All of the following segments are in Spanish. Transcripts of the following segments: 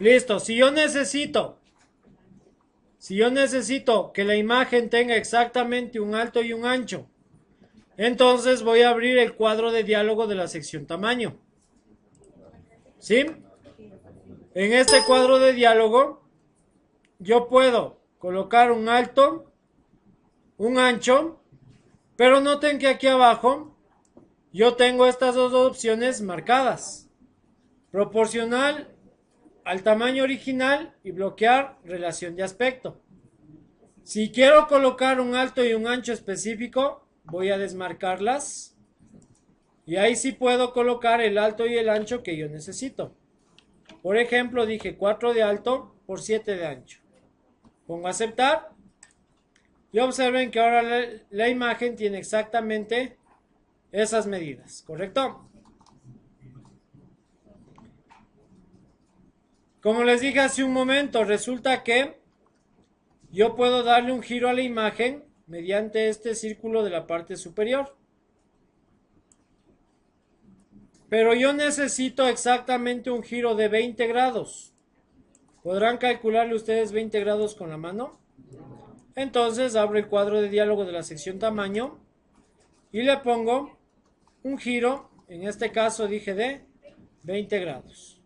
Listo, si yo necesito que la imagen tenga exactamente un alto y un ancho, entonces voy a abrir el cuadro de diálogo de la sección tamaño. ¿Sí? En este cuadro de diálogo, yo puedo colocar un alto, un ancho, pero noten que aquí abajo yo tengo estas dos opciones marcadas. Proporcional al tamaño original y bloquear relación de aspecto. Si quiero colocar un alto y un ancho específico, voy a desmarcarlas. Y ahí sí puedo colocar el alto y el ancho que yo necesito. Por ejemplo, dije 4 de alto por 7 de ancho. Pongo aceptar. Y observen que ahora la imagen tiene exactamente esas medidas, ¿correcto? Como les dije hace un momento, resulta que yo puedo darle un giro a la imagen mediante este círculo de la parte superior. Pero yo necesito exactamente un giro de 20 grados. ¿Podrán calcularle ustedes 20 grados con la mano? Entonces abro el cuadro de diálogo de la sección tamaño y le pongo un giro, en este caso dije de 20 grados.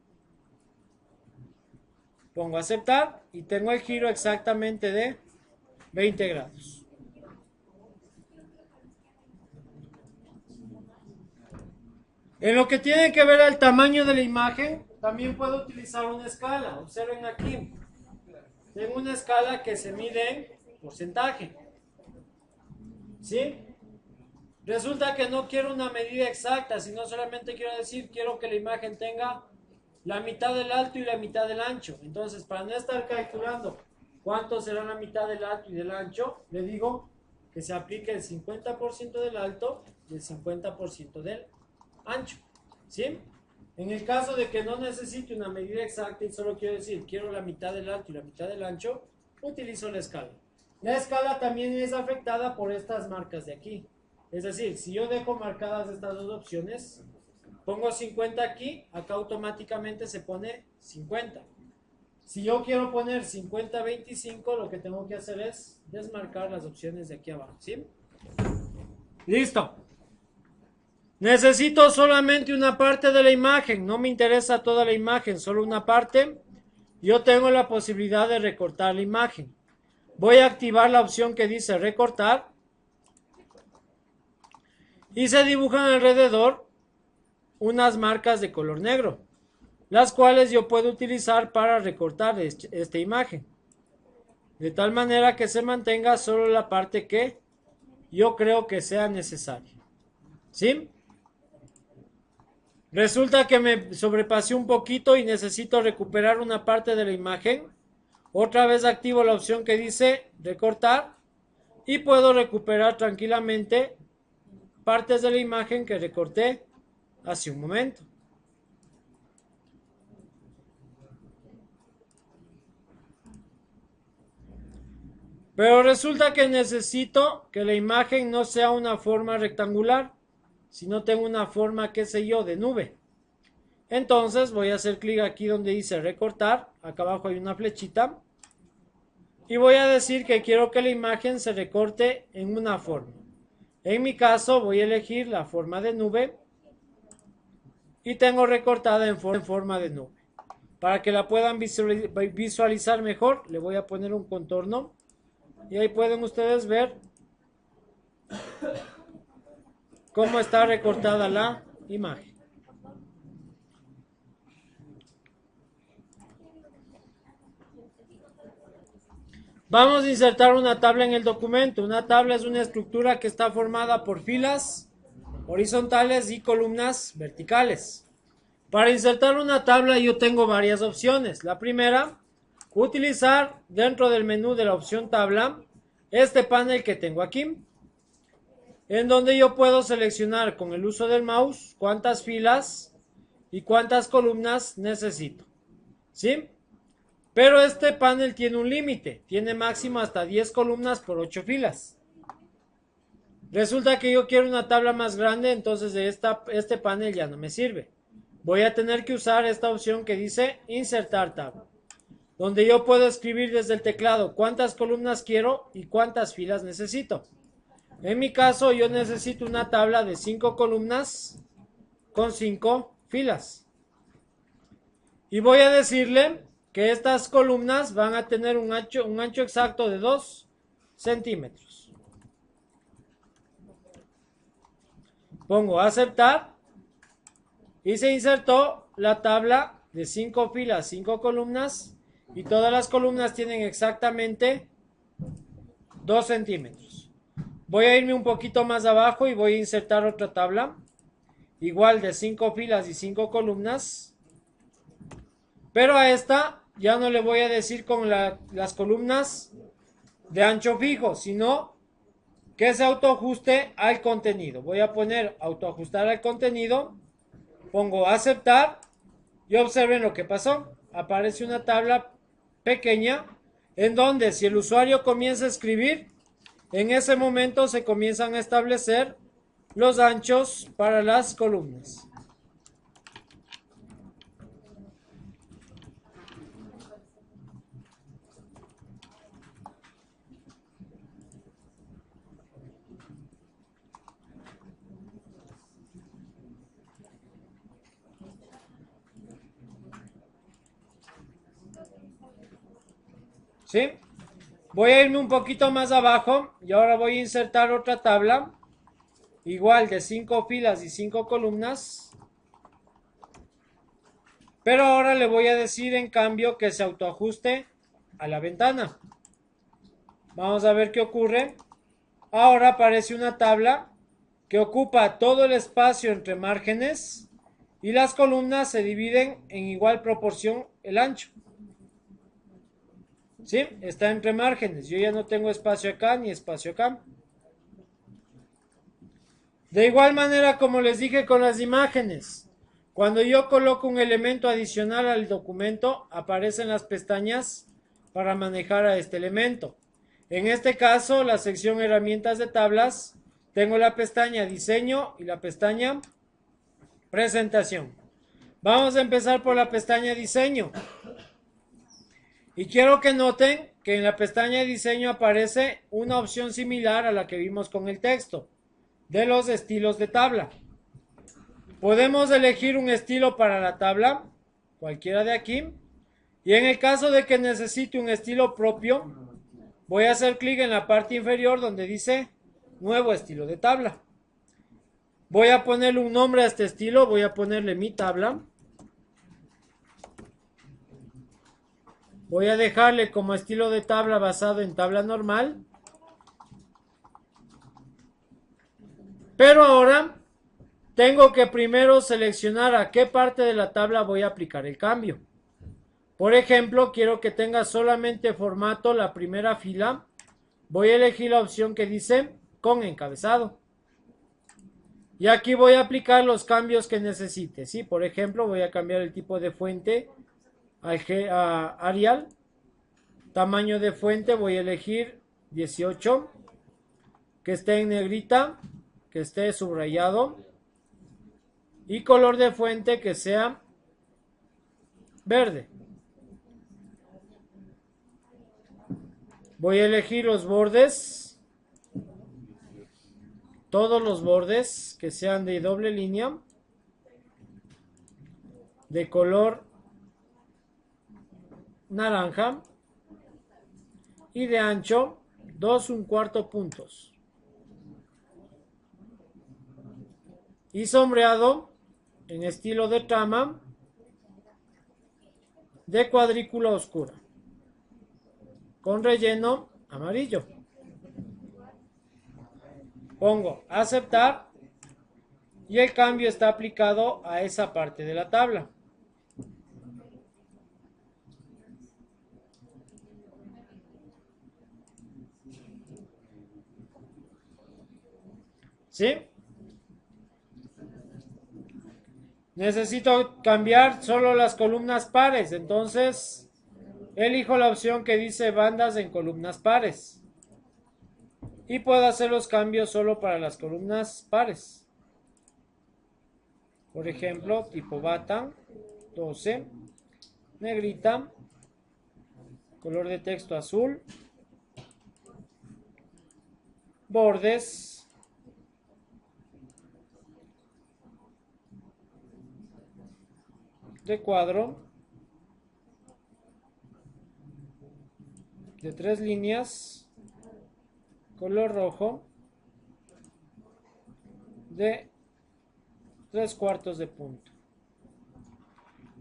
Pongo aceptar y tengo el giro exactamente de 20 grados. En lo que tiene que ver al tamaño de la imagen, también puedo utilizar una escala. Observen aquí. Tengo una escala que se mide en porcentaje. ¿Sí? Resulta que no quiero una medida exacta, sino solamente quiero decir, quiero que la imagen tenga la mitad del alto y la mitad del ancho. Entonces, para no estar calculando cuánto será la mitad del alto y del ancho, le digo que se aplique el 50% del alto y el 50% del ancho. ¿Sí? En el caso de que no necesite una medida exacta y solo quiero decir, quiero la mitad del alto y la mitad del ancho, utilizo la escala. La escala también es afectada por estas marcas de aquí. Es decir, si yo dejo marcadas estas dos opciones, pongo 50 aquí, acá automáticamente se pone 50. Si yo quiero poner 50-25, lo que tengo que hacer es desmarcar las opciones de aquí abajo. ¿Sí? Listo. Necesito solamente una parte de la imagen, no me interesa toda la imagen, solo una parte. Yo tengo la posibilidad de recortar la imagen. Voy a activar la opción que dice recortar y se dibujan alrededor unas marcas de color negro, las cuales yo puedo utilizar para recortar esta imagen, de tal manera que se mantenga solo la parte que yo creo que sea necesaria. ¿Sí? Resulta que me sobrepasé un poquito y necesito recuperar una parte de la imagen. Otra vez activo la opción que dice recortar y puedo recuperar tranquilamente partes de la imagen que recorté hace un momento. Pero resulta que necesito que la imagen no sea una forma rectangular, sino tengo una forma, qué sé yo, de nube. Entonces voy a hacer clic aquí donde dice recortar, acá abajo hay una flechita, y voy a decir que quiero que la imagen se recorte en una forma. En mi caso voy a elegir la forma de nube y tengo recortada en forma de nube. Para que la puedan visualizar mejor, le voy a poner un contorno y ahí pueden ustedes ver cómo está recortada la imagen. Vamos a insertar una tabla en el documento. Una tabla es una estructura que está formada por filas horizontales y columnas verticales. Para insertar una tabla yo tengo varias opciones. La primera, utilizar dentro del menú de la opción tabla este panel que tengo aquí, en donde yo puedo seleccionar con el uso del mouse cuántas filas y cuántas columnas necesito. ¿Sí? Pero este panel tiene un límite, tiene máximo hasta 10 columnas por 8 filas. Resulta que yo quiero una tabla más grande, entonces este panel ya no me sirve. voy a tener que usar esta opción que dice insertar tabla, donde yo puedo escribir desde el teclado cuántas columnas quiero y cuántas filas necesito. En mi caso yo necesito una tabla de 5 columnas con 5 filas. Y voy a decirle que estas columnas van a tener un ancho exacto de 2 centímetros. Pongo aceptar y se insertó la tabla de 5 filas, 5 columnas, y todas las columnas tienen exactamente 2 centímetros. Voy a irme un poquito más abajo y voy a insertar otra tabla, igual de 5 filas y 5 columnas, pero a esta ya no le voy a decir con las columnas de ancho fijo, sino que se autoajuste al contenido. Voy a poner autoajustar al contenido, pongo aceptar y observen lo que pasó. Aparece una tabla pequeña en donde si el usuario comienza a escribir, en ese momento se comienzan a establecer los anchos para las columnas. ¿Sí? Voy a irme un poquito más abajo y ahora voy a insertar otra tabla, igual de 5 filas y 5 columnas, pero ahora le voy a decir en cambio que se autoajuste a la ventana. Vamos a ver qué ocurre. Ahora aparece una tabla que ocupa todo el espacio entre márgenes y las columnas se dividen en igual proporción el ancho. ¿Sí? Está entre márgenes. Yo ya no tengo espacio acá ni espacio acá. De igual manera, como les dije con las imágenes, cuando yo coloco un elemento adicional al documento, aparecen las pestañas para manejar a este elemento. En este caso, la sección herramientas de tablas, tengo la pestaña diseño y la pestaña presentación. Vamos a empezar por la pestaña diseño. Y quiero que noten que en la pestaña de diseño aparece una opción similar a la que vimos con el texto, de los estilos de tabla. Podemos elegir un estilo para la tabla, cualquiera de aquí, y en el caso de que necesite un estilo propio, voy a hacer clic en la parte inferior donde dice nuevo estilo de tabla. Voy a ponerle un nombre a este estilo, voy a ponerle mi tabla. Voy a dejarle como estilo de tabla basado en tabla normal. Pero ahora tengo que primero seleccionar a qué parte de la tabla voy a aplicar el cambio. Por ejemplo, quiero que tenga solamente formato la primera fila. Voy a elegir la opción que dice con encabezado. Y aquí voy a aplicar los cambios que necesite. ¿Sí? Por ejemplo, voy a cambiar el tipo de fuente a Arial. Tamaño de fuente voy a elegir 18. Que esté en negrita. Que esté subrayado. Y color de fuente que sea verde. Voy a elegir los bordes. Todos los bordes que sean de doble línea. De color naranja. Y de ancho 2¼ puntos. Y sombreado en estilo de trama de cuadrícula oscura con relleno amarillo. Pongo aceptar y el cambio está aplicado a esa parte de la tabla. ¿Sí? Necesito cambiar solo las columnas pares, entonces elijo la opción que dice bandas en columnas pares. Y puedo hacer los cambios solo para las columnas pares. Por ejemplo, tipo bata, 12, negrita, color de texto azul, bordes, de cuadro, de 3 líneas, color rojo, de 3/4 de punto.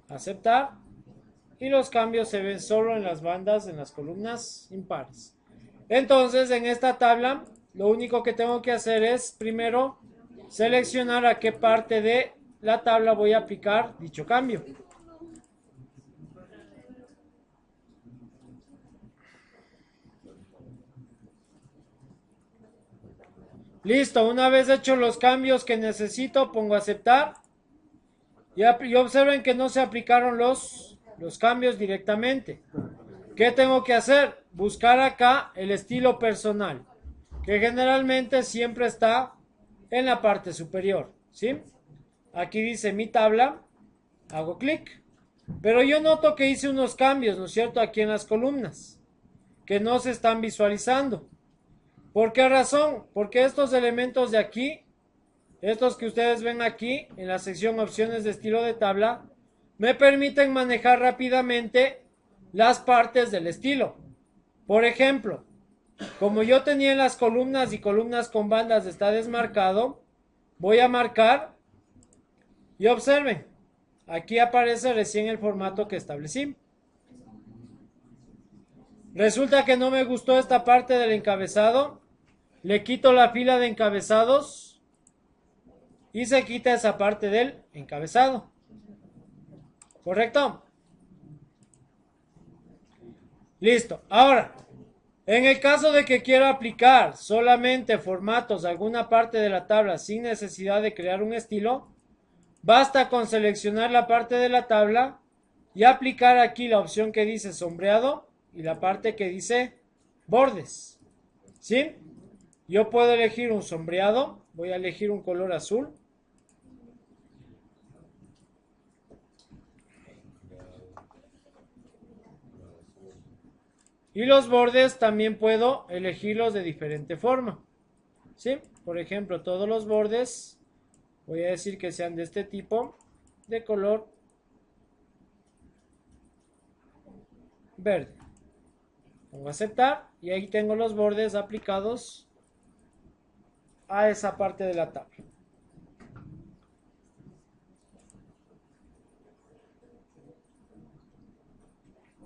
Aceptar. Y los cambios se ven solo en las bandas, en las columnas impares. Entonces, en esta tabla, lo único que tengo que hacer es, primero, seleccionar a qué parte de la tabla voy a aplicar dicho cambio. Listo, una vez hechos los cambios que necesito, pongo aceptar. Y observen que no se aplicaron los cambios directamente. ¿Qué tengo que hacer? Buscar acá el estilo personal, que generalmente siempre está en la parte superior, ¿sí? Aquí dice mi tabla, hago clic, pero yo noto que hice unos cambios, ¿no es cierto? Aquí en las columnas, que no se están visualizando. ¿Por qué razón? Porque estos elementos de aquí, estos que ustedes ven aquí en la sección opciones de estilo de tabla, me permiten manejar rápidamente las partes del estilo. Por ejemplo, como yo tenía en las columnas y columnas con bandas está desmarcado, voy a marcar y observen, aquí aparece recién el formato que establecí. Resulta que no me gustó esta parte del encabezado, le quito la fila de encabezados y se quita esa parte del encabezado. ¿Correcto? Listo. Ahora, en el caso de que quiero aplicar solamente formatos a alguna parte de la tabla sin necesidad de crear un estilo, basta con seleccionar la parte de la tabla y aplicar aquí la opción que dice sombreado y la parte que dice bordes. ¿Sí? Yo puedo elegir un sombreado, voy a elegir un color azul. Y los bordes también puedo elegirlos de diferente forma. ¿Sí? Por ejemplo, todos los bordes, voy a decir que sean de este tipo, de color verde. Pongo aceptar y ahí tengo los bordes aplicados a esa parte de la tabla.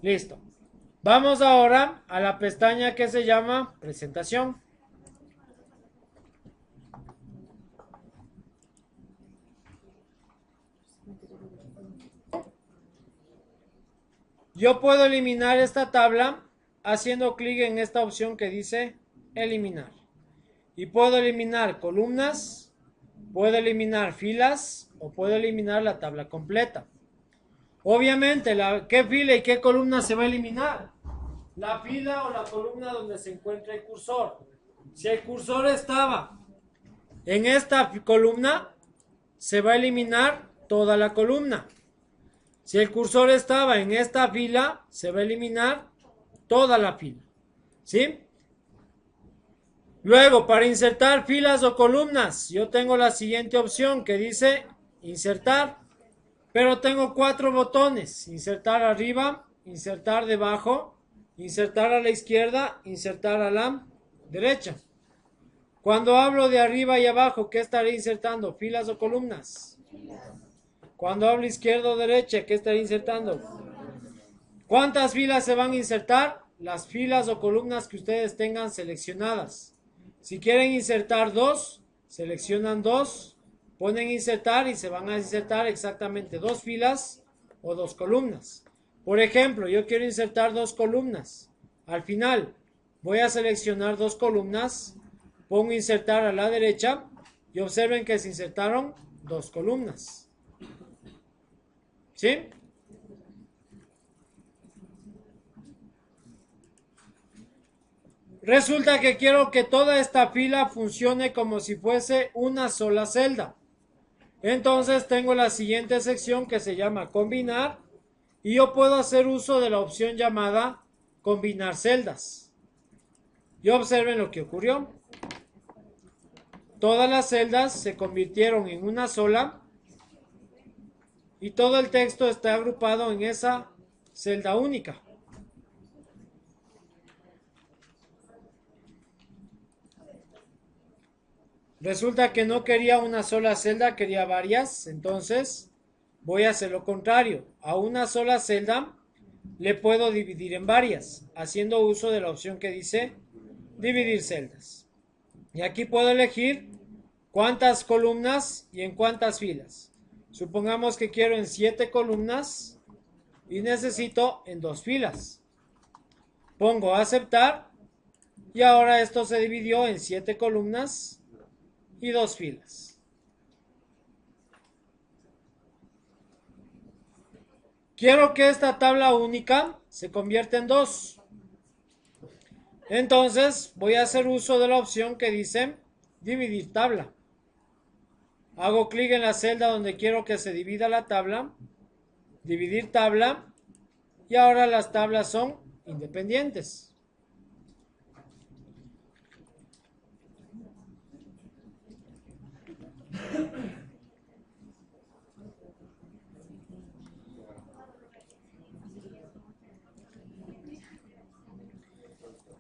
Listo. Vamos ahora a la pestaña que se llama presentación. Yo puedo eliminar esta tabla haciendo clic en esta opción que dice eliminar. Y puedo eliminar columnas, puedo eliminar filas o puedo eliminar la tabla completa. Obviamente, ¿qué fila y qué columna se va a eliminar? La fila o la columna donde se encuentra el cursor. Si el cursor estaba en esta columna, se va a eliminar toda la columna. Si el cursor estaba en esta fila, se va a eliminar toda la fila. ¿Sí? Luego, para insertar filas o columnas, yo tengo la siguiente opción que dice insertar. Pero tengo 4 botones. Insertar arriba, insertar debajo, insertar a la izquierda, insertar a la derecha. Cuando hablo de arriba y abajo, ¿qué estaré insertando? ¿Filas o columnas? Cuando hablo izquierda o derecha, ¿qué estaré insertando? ¿Cuántas filas se van a insertar? Las filas o columnas que ustedes tengan seleccionadas. Si quieren insertar 2, seleccionan 2. Ponen insertar y se van a insertar exactamente 2 filas o 2 columnas. Por ejemplo, yo quiero insertar 2 columnas. Al final voy a seleccionar 2 columnas, pongo insertar a la derecha y observen que se insertaron 2 columnas. ¿Sí? Resulta que quiero que toda esta fila funcione como si fuese una sola celda. Entonces tengo la siguiente sección que se llama combinar y yo puedo hacer uso de la opción llamada combinar celdas. Y observen lo que ocurrió. Todas las celdas se convirtieron en una sola y todo el texto está agrupado en esa celda única. Resulta que no quería una sola celda, quería varias, entonces voy a hacer lo contrario. A una sola celda le puedo dividir en varias, haciendo uso de la opción que dice dividir celdas. Y aquí puedo elegir cuántas columnas y en cuántas filas. Supongamos que quiero en 7 columnas y necesito en 2 filas. Pongo aceptar y ahora esto se dividió en 7 columnas y 2 filas. Quiero que esta tabla única se convierta en 2. Entonces voy a hacer uso de la opción que dice dividir tabla. Hago clic en la celda donde quiero que se divida la tabla, dividir tabla, y ahora las tablas son independientes.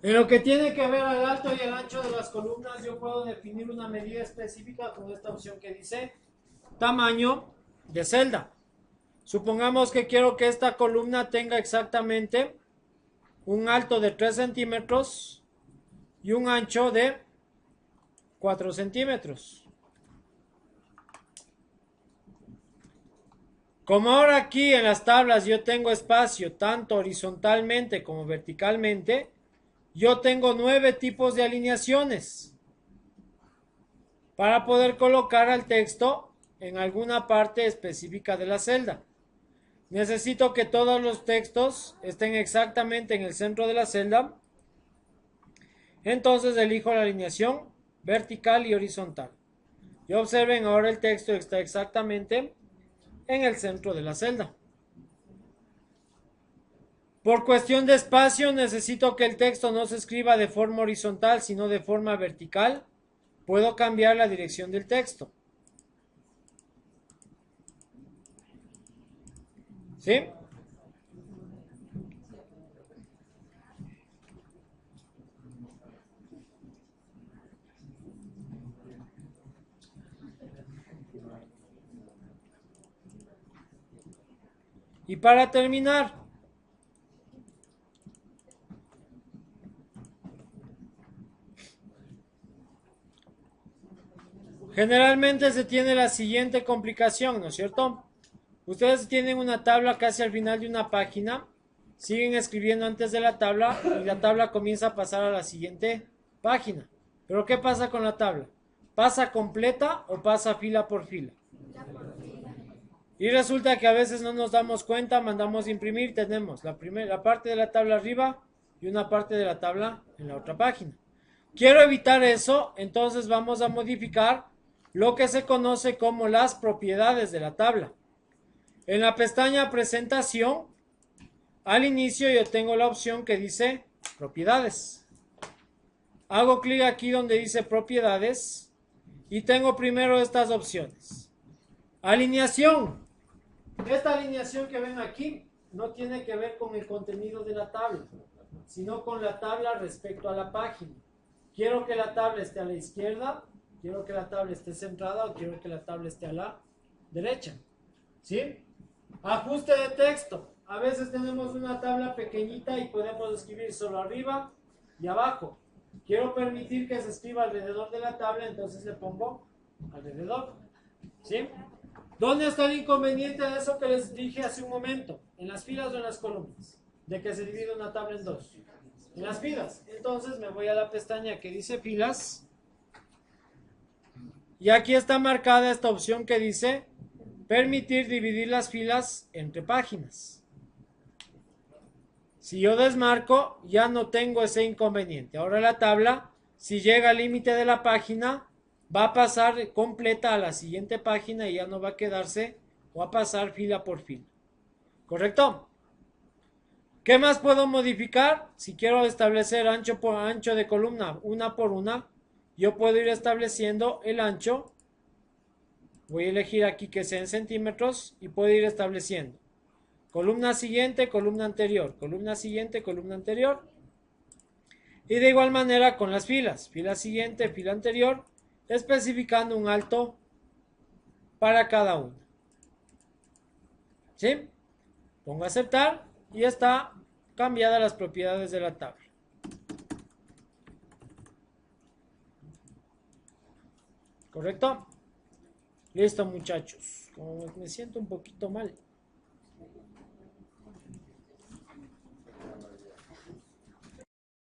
En lo que tiene que ver al alto y el ancho de las columnas, yo puedo definir una medida específica con esta opción que dice tamaño de celda. Supongamos que quiero que esta columna tenga exactamente un alto de 3 centímetros y un ancho de 4 centímetros. Como ahora aquí en las tablas yo tengo espacio tanto horizontalmente como verticalmente, yo tengo 9 tipos de alineaciones para poder colocar al texto en alguna parte específica de la celda. Necesito que todos los textos estén exactamente en el centro de la celda. Entonces elijo la alineación vertical y horizontal. Y observen, ahora el texto está exactamente en el centro de la celda. Por cuestión de espacio, necesito que el texto no se escriba de forma horizontal, sino de forma vertical. Puedo cambiar la dirección del texto. ¿Sí? Y para terminar, generalmente se tiene la siguiente complicación, ¿no es cierto? Ustedes tienen una tabla casi al final de una página, siguen escribiendo antes de la tabla y la tabla comienza a pasar a la siguiente página. Pero ¿qué pasa con la tabla? ¿Pasa completa o pasa fila por fila? Y resulta que a veces no nos damos cuenta, mandamos imprimir, tenemos la parte de la tabla arriba y una parte de la tabla en la otra página. Quiero evitar eso, entonces vamos a modificar lo que se conoce como las propiedades de la tabla. En la pestaña presentación, al inicio yo tengo la opción que dice propiedades. Hago clic aquí donde dice propiedades y tengo primero estas opciones. Alineación. Esta alineación que ven aquí no tiene que ver con el contenido de la tabla, sino con la tabla respecto a la página. Quiero que la tabla esté a la izquierda, quiero que la tabla esté centrada o quiero que la tabla esté a la derecha. ¿Sí? Ajuste de texto. A veces tenemos una tabla pequeñita y podemos escribir solo arriba y abajo. Quiero permitir que se escriba alrededor de la tabla, entonces le pongo alrededor. ¿Sí? ¿Dónde está el inconveniente de eso que les dije hace un momento? ¿En las filas o en las columnas? De que se divide una tabla en dos. En las filas. Entonces me voy a la pestaña que dice filas. Y aquí está marcada esta opción que dice permitir dividir las filas entre páginas. Si yo desmarco, ya no tengo ese inconveniente. Ahora la tabla, si llega al límite de la página, va a pasar completa a la siguiente página y ya no va a quedarse o a pasar fila por fila. ¿Correcto? ¿Qué más puedo modificar? Si quiero establecer ancho por ancho de columna, una por una, yo puedo ir estableciendo el ancho. Voy a elegir aquí que sea en centímetros y puedo ir estableciendo columna siguiente, columna anterior, columna siguiente, columna anterior. Y de igual manera con las filas, fila siguiente, fila anterior, especificando un alto para cada una. ¿Sí? Pongo aceptar y está cambiada las propiedades de la tabla. ¿Correcto? Listo, muchachos. Como me siento un poquito mal.